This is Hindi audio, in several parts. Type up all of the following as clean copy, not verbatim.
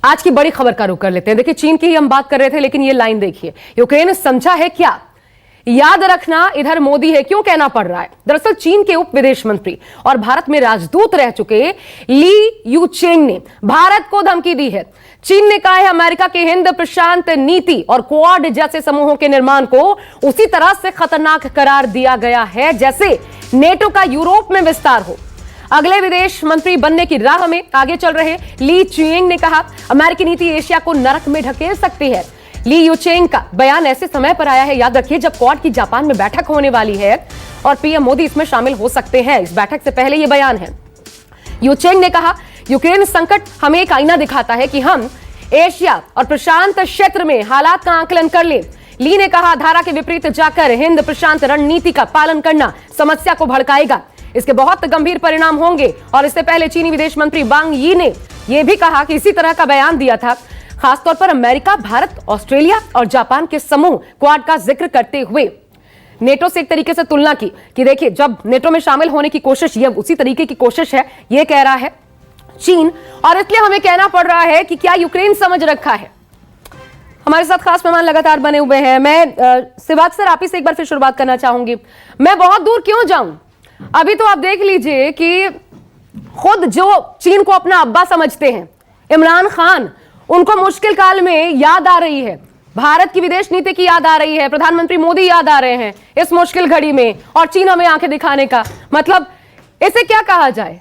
आज की बड़ी खबर का रुख कर लेते हैं। देखिए, चीन की ही हम बात कर रहे थे, लेकिन ये लाइन देखिए, यूक्रेन समझा है क्या? याद रखना इधर मोदी है, क्यों कहना पड़ रहा है? दरअसल चीन के उप विदेश मंत्री और भारत में राजदूत रह चुके ली यूचेंग ने भारत को धमकी दी है। चीन ने कहा है अमेरिका के हिंद प्रशांत नीति और क्वाड जैसे समूहों के निर्माण को उसी तरह से खतरनाक करार दिया गया है जैसे नेटो का यूरोप में विस्तार हो। अगले विदेश मंत्री बनने की राह में आगे चल रहे ली यूचेंग ने कहा अमेरिकी नीति एशिया को नरक में ढकेल सकती है। ली यूचेंग का बयान ऐसे समय पर आया है, याद रखिए, जब क्वाड की जापान में बैठक होने वाली है और पीएम मोदी इसमें शामिल हो सकते हैं। इस बैठक से पहले यह बयान है। यूचेंग ने कहा यूक्रेन संकट हमें एक आईना दिखाता है कि हम एशिया और प्रशांत क्षेत्र में हालात का आकलन कर लें। ली ने कहा धारा के विपरीत जाकर हिंद प्रशांत रणनीति का पालन करना समस्या को भड़काएगा, इसके बहुत गंभीर परिणाम होंगे। और इससे पहले चीनी विदेश मंत्री वांग यी ने यह भी कहा कि इसी तरह का बयान दिया था, खासतौर पर अमेरिका, भारत, ऑस्ट्रेलिया और जापान के समूह क्वाड का जिक्र करते हुए नेटो से एक तरीके से तुलना की कि देखिए, जब नेटो में शामिल होने की कोशिश, यह उसी तरीके की कोशिश है, यह कह रहा है चीन। और इसलिए हमें कहना पड़ रहा है कि क्या यूक्रेन समझ रखा है। हमारे साथ खास मेहमान लगातार बने हुए हैं। मैं सिवाग सर, आप ही से एक बार फिर शुरुआत करना चाहूंगी। मैं बहुत दूर क्यों जाऊं, अभी तो आप देख लीजिए कि खुद जो चीन को अपना अब्बा समझते हैं इमरान खान, उनको मुश्किल काल में याद आ रही है, भारत की विदेश नीति की याद आ रही है, प्रधानमंत्री मोदी याद आ रहे हैं इस मुश्किल घड़ी में, और चीन हमें आंखें दिखाने का मतलब, इसे क्या कहा जाए?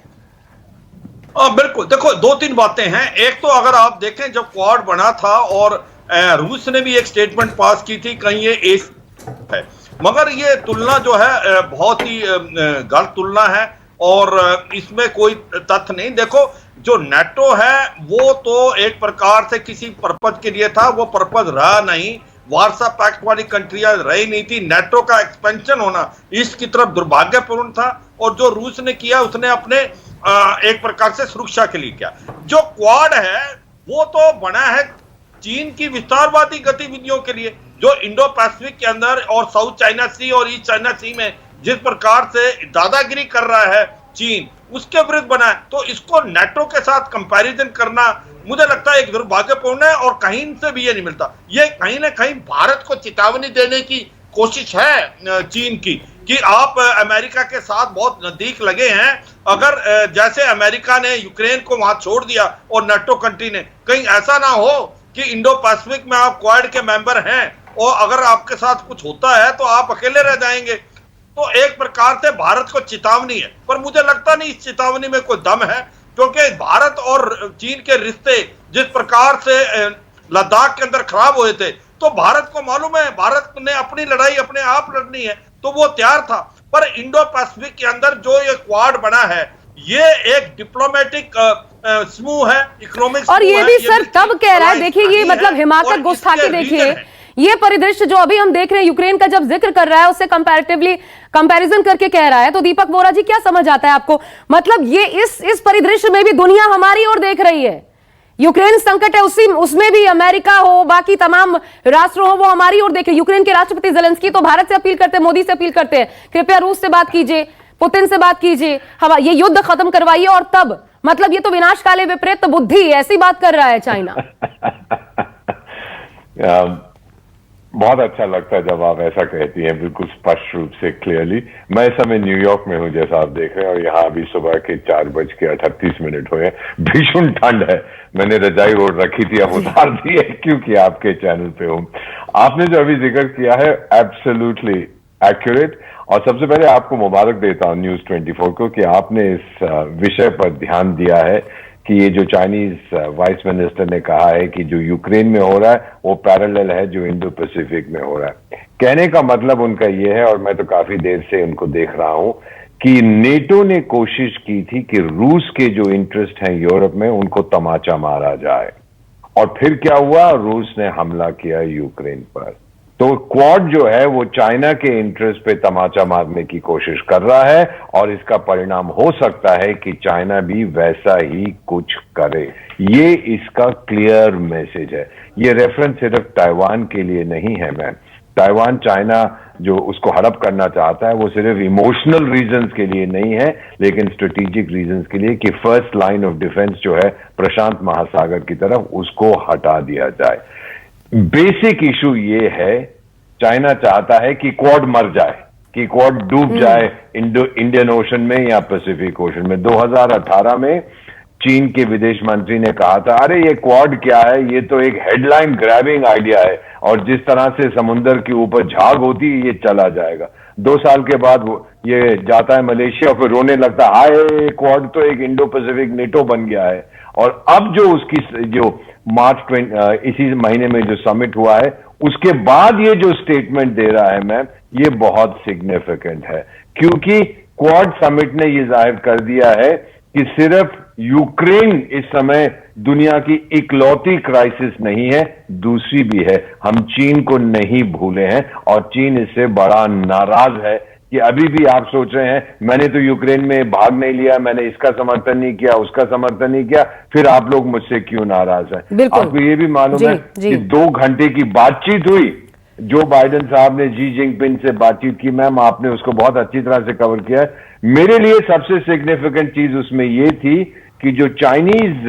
बिल्कुल, देखो, दो तीन बातें हैं। एक तो अगर आप देखें, जब क्वाड बना था और रूस ने भी एक स्टेटमेंट पास की थी, कहीं ये एशिया है, मगर ये तुलना जो है बहुत ही गलत तुलना है और इसमें कोई तथ्य नहीं। देखो, जो नेटो है वो तो एक प्रकार से किसी पर्पज के लिए था, वो पर्पज रहा नहीं। वार्सा पैक्ट वाली कंट्रियां रही नहीं थी। नेटो का एक्सपेंशन होना इसकी तरफ दुर्भाग्यपूर्ण था, और जो रूस ने किया उसने अपने एक प्रकार से सुरक्षा के लिए किया। जो क्वाड है वो तो बना है चीन की विस्तारवादी गतिविधियों के लिए, जो इंडो पैसिफिक के अंदर और साउथ चाइना सी और ईस्ट चाइना सी में जिस प्रकार से दादागिरी कर रहा है चीन, उसके विरुद्ध बना है। तो इसको नेटो के साथ कंपैरिजन करना मुझे लगता है एक दुर्भाग्यपूर्ण है, और कहीं से भी ये नहीं मिलता। ये कहीं ना कहीं भारत को चेतावनी देने की कोशिश है चीन की कि आप अमेरिका के साथ बहुत नजदीक लगे हैं। अगर जैसे अमेरिका ने यूक्रेन को वहां छोड़ दिया और नेटो कंट्री ने, कहीं ऐसा ना हो कि इंडो पैसिफिक में आप क्वाड के मेंबर हैं और अगर आपके साथ कुछ होता है तो आप अकेले रह जाएंगे। तो एक प्रकार से भारत को चेतावनी है, पर मुझे लगता नहीं इस चेतावनी में कोई दम है, क्योंकि भारत और चीन के रिश्ते जिस प्रकार से लद्दाख के अंदर खराब हुए थे, तो भारत को मालूम है भारत ने अपनी लड़ाई अपने आप लड़नी है, तो वो तैयार था। पर इंडो पैसिफिक के अंदर जो ये क्वाड बना है, ये एक डिप्लोमेटिक समूह है, इकोनॉमिक, और ये भी सर तब कह रहा है, देखिए ये मतलब हिमाकत गुस्ताखी, देखिए ये परिदृश्य जो अभी हम देख रहे हैं, यूक्रेन का जब जिक्र कर रहा है उससे कंपैरेटिवली कंपैरिजन करके कह रहा है, तो दीपक बोरा जी क्या समझ आता है आपको? मतलब ये इस परिदृश्य में भी दुनिया हमारी ओर देख रही है। यूक्रेन संकट है, उसमें भी अमेरिका हो, बाकी तमाम राष्ट्र हो, वो हमारी ओर देख रहे हैं। यूक्रेन के राष्ट्रपति ज़ेलेंस्की तो भारत से अपील करते हैं, मोदी से अपील करते हैं, कृपया रूस से बात कीजिए, पुतिन से बात कीजिए, हम ये युद्ध खत्म करवाइए। और तब मतलब ये तो विनाशकाले विपरीत बुद्धि, ऐसी बात कर रहा है चाइना। बहुत अच्छा लगता है जब आप ऐसा कहती हैं, बिल्कुल स्पष्ट रूप से, क्लियरली। मैं इस समय न्यूयॉर्क में हूं, जैसा आप देख रहे हैं, और यहाँ अभी सुबह के 4:38 हुए हैं। भीषण ठंड है, मैंने रजाई ओढ़ रखी थी, अब उतार दी है क्योंकि आपके चैनल पे हूं। आपने जो अभी जिक्र किया है एब्सोल्युटली एक्यूरेट, और सबसे पहले आपको मुबारक देता हूं न्यूज 24 को कि आपने इस विषय पर ध्यान दिया है कि ये जो चाइनीज वाइस मिनिस्टर ने कहा है कि जो यूक्रेन में हो रहा है वो पैरेलल है जो इंडो पैसिफिक में हो रहा है। कहने का मतलब उनका ये है, और मैं तो काफी देर से उनको देख रहा हूं, कि नेटो ने कोशिश की थी कि रूस के जो इंटरेस्ट हैं यूरोप में उनको तमाचा मारा जाए, और फिर क्या हुआ, रूस ने हमला किया यूक्रेन पर। तो क्वाड जो है वो चाइना के इंटरेस्ट पे तमाचा मारने की कोशिश कर रहा है, और इसका परिणाम हो सकता है कि चाइना भी वैसा ही कुछ करे। ये इसका क्लियर मैसेज है। ये रेफरेंस सिर्फ ताइवान के लिए नहीं है मैम, ताइवान चाइना जो उसको हड़प करना चाहता है वो सिर्फ इमोशनल रीजंस के लिए नहीं है, लेकिन स्ट्रेटेजिक रीजंस के लिए कि फर्स्ट लाइन ऑफ डिफेंस जो है प्रशांत महासागर की तरफ उसको हटा दिया जाए। बेसिक इशू ये है, चाइना चाहता है कि क्वाड मर जाए, कि क्वाड डूब जाए इंडियन ओशन में या पैसिफिक ओशन में। 2018 में चीन के विदेश मंत्री ने कहा था, अरे ये क्वाड क्या है, ये तो एक हेडलाइन ग्रैबिंग आइडिया है और जिस तरह से समुंदर के ऊपर झाग होती है ये चला जाएगा। 2 साल के बाद ये जाता है मलेशिया और फिर रोने लगता है, हाय क्वाड तो एक इंडो पैसिफिक नेटो बन गया है। और अब जो उसकी जो इसी महीने में जो समिट हुआ है उसके बाद ये जो स्टेटमेंट दे रहा है मैम, ये बहुत सिग्निफिकेंट है, क्योंकि क्वाड समिट ने ये जाहिर कर दिया है कि सिर्फ यूक्रेन इस समय दुनिया की इकलौती क्राइसिस नहीं है, दूसरी भी है। हम चीन को नहीं भूले हैं और चीन इससे बड़ा नाराज है कि अभी भी आप सोच रहे हैं मैंने तो यूक्रेन में भाग नहीं लिया, मैंने इसका समर्थन नहीं किया, उसका समर्थन नहीं किया, फिर आप लोग मुझसे क्यों नाराज हैं। आपको ये भी मालूम है कि 2 घंटे की बातचीत हुई, जो बाइडेन साहब ने जी जिनपिंग से बातचीत की, मैम आपने उसको बहुत अच्छी तरह से कवर किया है। मेरे लिए सबसे सिग्निफिकेंट चीज उसमें ये थी कि जो चाइनीज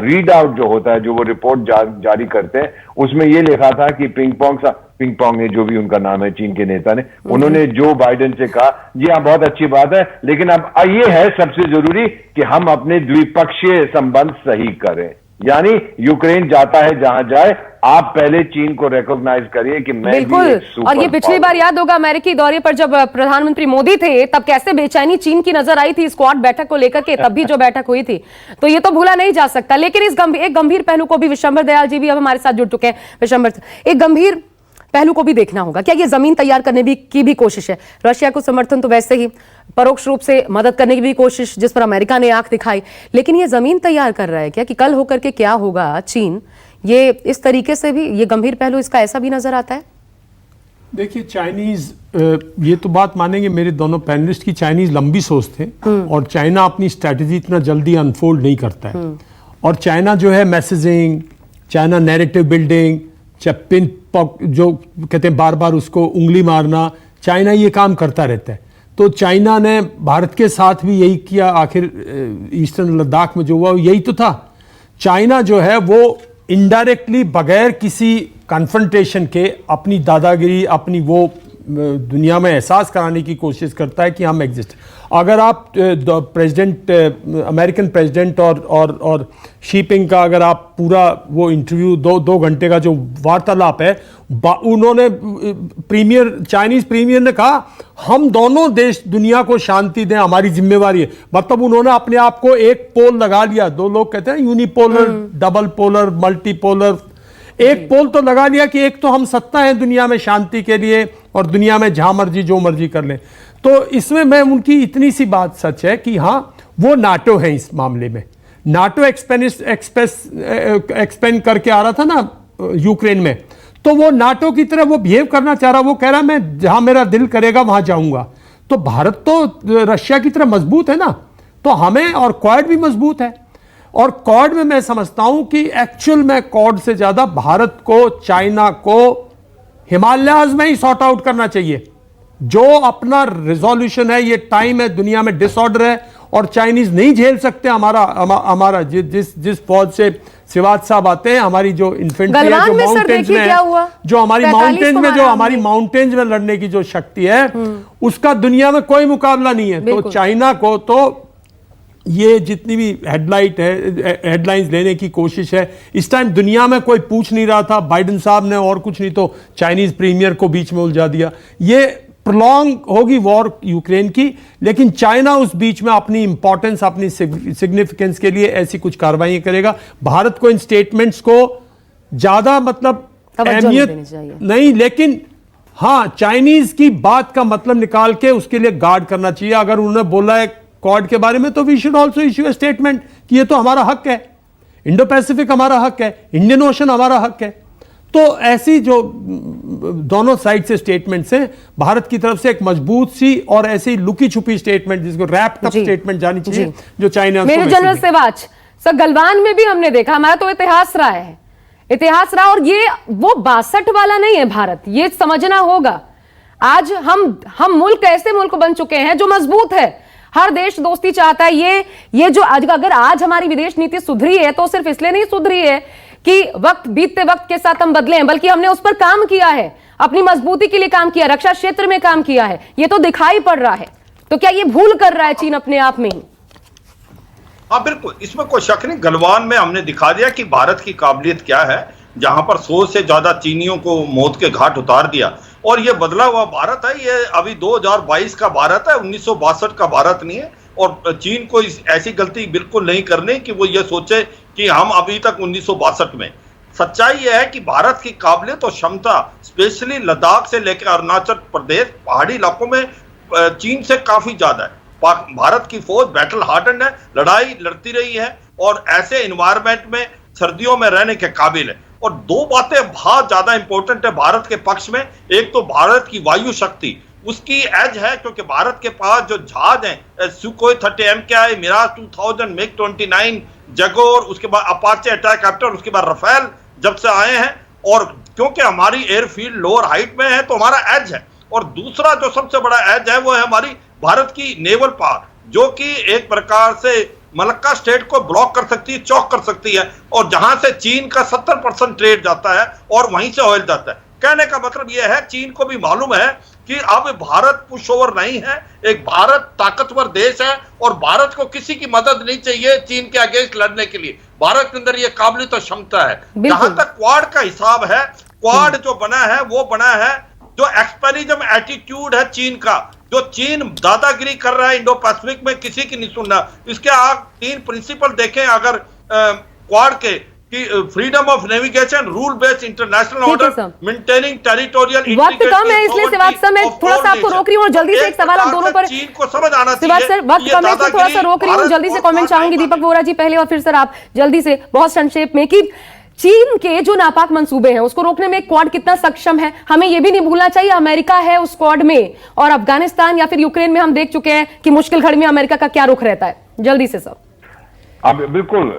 रीड आउट जो होता है, जो वो रिपोर्ट जारी करते हैं, उसमें ये लिखा था कि पिंगपोंग ने, जो भी उनका नाम है चीन के नेता ने, उन्होंने जो बाइडेन से कहा, जी हाँ बहुत अच्छी बात है, लेकिन अब ये है सबसे जरूरी कि हम अपने द्विपक्षीय संबंध सही करें। यानी यूक्रेन जाता है जहां जाए, आप पहले चीन को रिकॉग्नाइज करिए कि मैं बिल्कुल। भी एक सुपर और ये पिछली बार याद होगा अमेरिकी दौरे पर जब प्रधानमंत्री मोदी थे तब कैसे बेचैनी चीन की नजर आई थी स्क्वाड बैठक को लेकर के, तब भी जो बैठक हुई थी, तो ये तो भूला नहीं जा सकता। लेकिन इस एक गंभीर पहलू को भी, विशंबर दयाल जी भी अब हमारे साथ जुड़ चुके हैं। विशंबर, एक गंभीर पहलू को भी देखना होगा, क्या ये जमीन तैयार करने की भी कोशिश है? रशिया को समर्थन तो वैसे ही, परोक्ष रूप से मदद करने की भी कोशिश जिस पर अमेरिका ने आंख दिखाई, लेकिन ये जमीन तैयार कर रहा है क्या कि कल होकर के क्या होगा चीन, ये इस तरीके से भी, ये गंभीर पहलू इसका ऐसा भी नजर आता है? देखिए चाइनीज, ये तो बात मानेंगे मेरे दोनों पैनलिस्ट की, चाइनीज लंबी सोच थे और चाइना अपनी स्ट्रैटेजी इतना जल्दी अनफोल्ड नहीं करता है। और चाइना जो है messaging, China narrative building, pin जो कहते हैं बार बार उसको उंगली मारना, चाइना ये काम करता रहता है। तो चाइना ने भारत के साथ भी यही किया, आखिर ईस्टर्न लद्दाख में जो हुआ यही तो था। चाइना जो है वो इनडायरेक्टली बगैर किसी कन्फ्रंटेशन के अपनी दादागिरी, अपनी वो दुनिया में एहसास कराने की कोशिश करता है कि हम एग्जिस्ट। अगर आप प्रेसिडेंट, अमेरिकन प्रेसिडेंट और शीपिंग का अगर आप पूरा वो इंटरव्यू 2 घंटे का जो वार्तालाप है, उन्होंने चाइनीज प्रीमियर ने कहा हम दोनों देश दुनिया को शांति दें, हमारी जिम्मेवारी है। मतलब उन्होंने अपने आप को एक पोल लगा लिया। 2 लोग कहते हैं यूनिपोलर, डबल पोलर, मल्टीपोलर, एक पोल तो लगा लिया कि एक तो हम सत्ता है दुनिया में शांति के लिए और दुनिया में जहां मर्जी जो मर्जी कर लें। तो इसमें मैं उनकी इतनी सी बात सच है कि हाँ वो नाटो है इस मामले में। नाटो एक्सपेंड करके आ रहा था ना यूक्रेन में, तो वो नाटो की तरह वो बिहेव करना चाह रहा, वो कह रहा मैं जहां मेरा दिल करेगा वहां जाऊंगा। तो भारत तो रशिया की तरह मजबूत है ना, तो हमें और क्वाड भी मजबूत है। और क्वाड में मैं समझता हूं कि एक्चुअल में क्वाड से ज्यादा भारत को, चाइना को हिमालयाज में ही सॉर्ट आउट करना चाहिए। जो अपना रिजोल्यूशन है, ये टाइम है, दुनिया में डिसऑर्डर है और चाइनीज नहीं झेल सकते हमारा जिस फौज से सिवाज साहब आते हैं, हमारी जो इन्फेंट्री है, जो माउंटेन्स में है, जो हमारी माउंटेन्स में, जो हमारी माउंटेन्स में लड़ने की जो शक्ति है, उसका दुनिया में कोई मुकाबला नहीं है। तो चाइना को तो ये जितनी भी हेडलाइंस लेने की कोशिश है, इस टाइम दुनिया में कोई पूछ नहीं रहा था। बाइडेन साहब ने और कुछ नहीं तो चाइनीज प्रीमियर को बीच में उलझा दिया। ये प्रोलॉन्ग होगी वॉर यूक्रेन की, लेकिन चाइना उस बीच में अपनी इंपॉर्टेंस, अपनी सिग्निफिकेंस के लिए ऐसी कुछ कार्रवाई करेगा। भारत को इन स्टेटमेंट्स को ज्यादा मतलब अहमियत नहीं, लेकिन हाँ चाइनीज की बात का मतलब निकाल के उसके लिए गार्ड करना चाहिए। अगर उन्होंने बोला है क्वाड के बारे में, तो we should also issue a statement कि ये तो हमारा हक है, इंडो पैसिफिक हमारा हक है, इंडियन ओशन हमारा हक है। तो ऐसी जो दोनों साइड से स्टेटमेंट्स हैं, भारत की तरफ से एक मजबूत सी और ऐसी लुकी छुपी स्टेटमेंट, जिसको रैप्ड अप स्टेटमेंट जानी चाहिए, जो चाइना। मेरे जनरल सेवाज सर, गलवान में भी हमने देखा, हमारा तो इतिहास रहा है, इतिहास रहा। और ये वो 62 वाला नहीं है भारत, ये समझना होगा। आज हम मुल्क ऐसे मुल्क बन चुके हैं जो मजबूत है, हर देश दोस्ती चाहता है। ये जो आज अगर आज हमारी विदेश नीति सुधरी है तो सिर्फ इसलिए नहीं सुधरी है कि बीतते वक्त के साथ हम बदले हैं, बल्कि हमने उस पर काम किया है, अपनी मजबूती के लिए काम किया, रक्षा क्षेत्र में काम किया है। ये तो दिखाई पड़ रहा है। तो क्या ये भूल कर रहा है चीन अपने आप में ही? हाँ बिल्कुल, इसमें कोई शक नहीं। गलवान में हमने दिखा दिया कि भारत की काबिलियत क्या है, जहां पर 100 से ज्यादा चीनियों को मौत के घाट उतार दिया। और ये बदला हुआ भारत है, ये अभी 2022 का भारत है, 1962 का भारत नहीं है। और चीन को ऐसी गलती बिल्कुल नहीं करनी कि वो ये सोचे कि हम अभी तक 1962 में। सच्चाई यह है कि भारत की काबिलियत और क्षमता स्पेशली लद्दाख से लेकर अरुणाचल प्रदेश पहाड़ी इलाकों में चीन से काफी ज्यादा है। भारत की फौज बैटल हार्डन है, लड़ाई लड़ती रही है और ऐसे एनवायरमेंट में सर्दियों में रहने के काबिल है। और दो बातें बहुत ज्यादा इंपॉर्टेंट है भारत के पक्ष में। एक तो भारत की वायु शक्ति, उसकी एज है, क्योंकि भारत के पास जो जहाज हैं, Sukhoi 30 MKI, Miraj 2000, MiG 29, Jaguar, उसके बाद अपाचे अटैक, उसके बाद रफेल जब से आए हैं। और क्योंकि हमारी एयरफील्ड लोअर हाइट में है तो हमारा एज है। और दूसरा जो सबसे बड़ा एज है वो है हमारी भारत की नेवल पावर, जो कि एक प्रकार से मलक्का स्टेट को ब्लॉक कर सकती है, चौक कर सकती है। और जहां से चीन का 70% ट्रेड जाता है और वहीं से ऑयल जाता है। कहने का मतलब यह है चीन को भी मालूम है कि अब भारत पुश ओवर नहीं है, एक भारत ताकतवर देश है और भारत को किसी की मदद नहीं चाहिए चीन के अगेंस्ट लड़ने के लिए। भारत के अंदर यह काबिलियत और क्षमता है। जहां तक क्वाड का हिसाब है, क्वाड जो बना है वो बना है जो एक्सपेरिज्म एटीट्यूड है चीन का, जो चीन दादागिरी कर रहा है इंडो पैसिफिक में, किसी की नहीं सुनना। इसके आप 3 प्रिंसिपल देखें अगर क्वाड के कि freedom of navigation, rule based international order, maintaining territorial वक्त कम है इसलिए शिवाज सर मैं थोड़ा सा आपको रोक रही हूँ और जल्दी से एक सवाल आप दोनों पर। चीन को समझ आना चाहिए। शिवाज सर वक्त कम है इसलिए थोड़ा सा रोक रही हूँ, जल्दी से कमेंट चाहूंगी। दीपक वोरा जी पहले और फिर सर आप जल्दी से बहुत संक्षेप में कि चीन के जो नापाक मंसूबे हैं उसको रोकने में क्वाड कितना सक्षम है। हमें यह भी नहीं भूलना चाहिए अमेरिका है उस क्वाड में, और अफगानिस्तान या फिर यूक्रेन में हम देख चुके हैं कि मुश्किल घड़ी में अमेरिका का क्या रुख रहता है। जल्दी से सर। अब बिल्कुल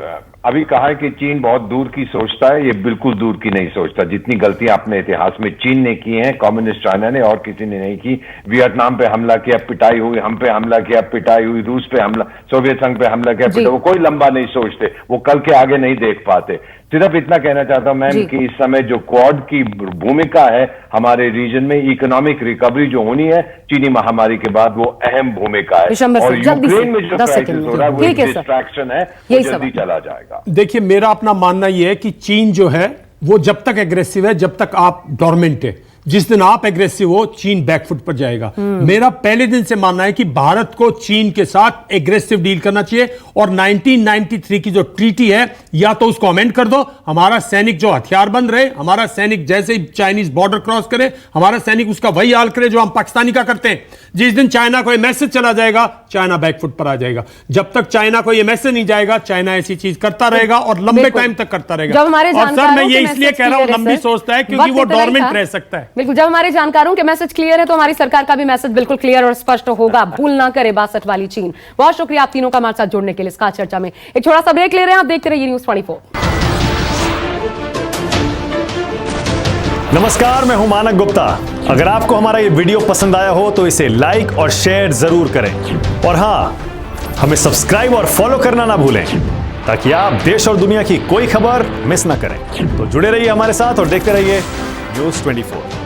अभी कहा है कि चीन बहुत दूर की सोचता है, ये बिल्कुल दूर की नहीं सोचता। जितनी गलतियां अपने इतिहास में चीन ने की हैं, कम्युनिस्ट चाइना ने और किसी ने नहीं की। वियतनाम पे हमला किया, पिटाई हुई, हम पे हमला किया, पिटाई हुई, रूस पे हमला, सोवियत संघ पे हमला किया, पिटाई। वो कोई लंबा नहीं सोचते, वो कल के आगे नहीं देख पाते। सिर्फ इतना कहना चाहता हूं मैम कि इस समय जो क्वाड की भूमिका है हमारे रीजन में, इकोनॉमिक रिकवरी जो होनी है चीनी महामारी के बाद, वो अहम भूमिका है। और यूक्रेन में जो क्राइसिस हो रहा है वो एक डिस्ट्रैक्शन है, वो जल्दी चला जाएगा। देखिए मेरा अपना मानना यह है कि चीन जो है वो जब तक एग्रेसिव है, जब तक आप डोरमेंट है, जिस दिन आप एग्रेसिव हो चीन बैकफुट पर जाएगा। मेरा पहले दिन से मानना है कि भारत को चीन के साथ एग्रेसिव डील करना चाहिए। और 1993 की जो ट्रीटी है या तो उसको अमेंड कर दो, हमारा सैनिक जो हथियारबंद रहे, हमारा सैनिक जैसे ही चाइनीज बॉर्डर क्रॉस करे हमारा सैनिक उसका वही हाल करे जो हम पाकिस्तानी का करते हैं। जिस दिन चाइना को यह मैसेज चला जाएगा चाइना बैकफुट पर आ जाएगा। जब तक चाइना को यह मैसेज नहीं जाएगा चाइना ऐसी चीज करता रहेगा और लंबे टाइम तक करता रहेगा। और सर मैं ये इसलिए कह रहा हूं लंबी सोचता है क्योंकि वो डोरमेंट रह सकता है। बिल्कुल, जब हमारे जानकारों के मैसेज क्लियर है तो हमारी सरकार का भी मैसेज बिल्कुल क्लियर और स्पष्ट होगा। भूल ना करे 62 वाली चीन। बहुत शुक्रिया आप तीनों का हमारे साथ जुड़ने के लिए इस खास चर्चा में। एक छोटा सा ब्रेक ले रहे हैं, आप देखते रहिए न्यूज़ 24। नमस्कार, मैं हूं मानक गुप्ता। अगर आपको हमारा ये वीडियो पसंद आया हो तो इसे लाइक और शेयर जरूर करें। और हां, हमें सब्सक्राइब और फॉलो करना ना भूलें ताकि आप देश और दुनिया की कोई खबर मिस ना करें। तो जुड़े रहिए हमारे साथ और देखते रहिए न्यूज़ 24।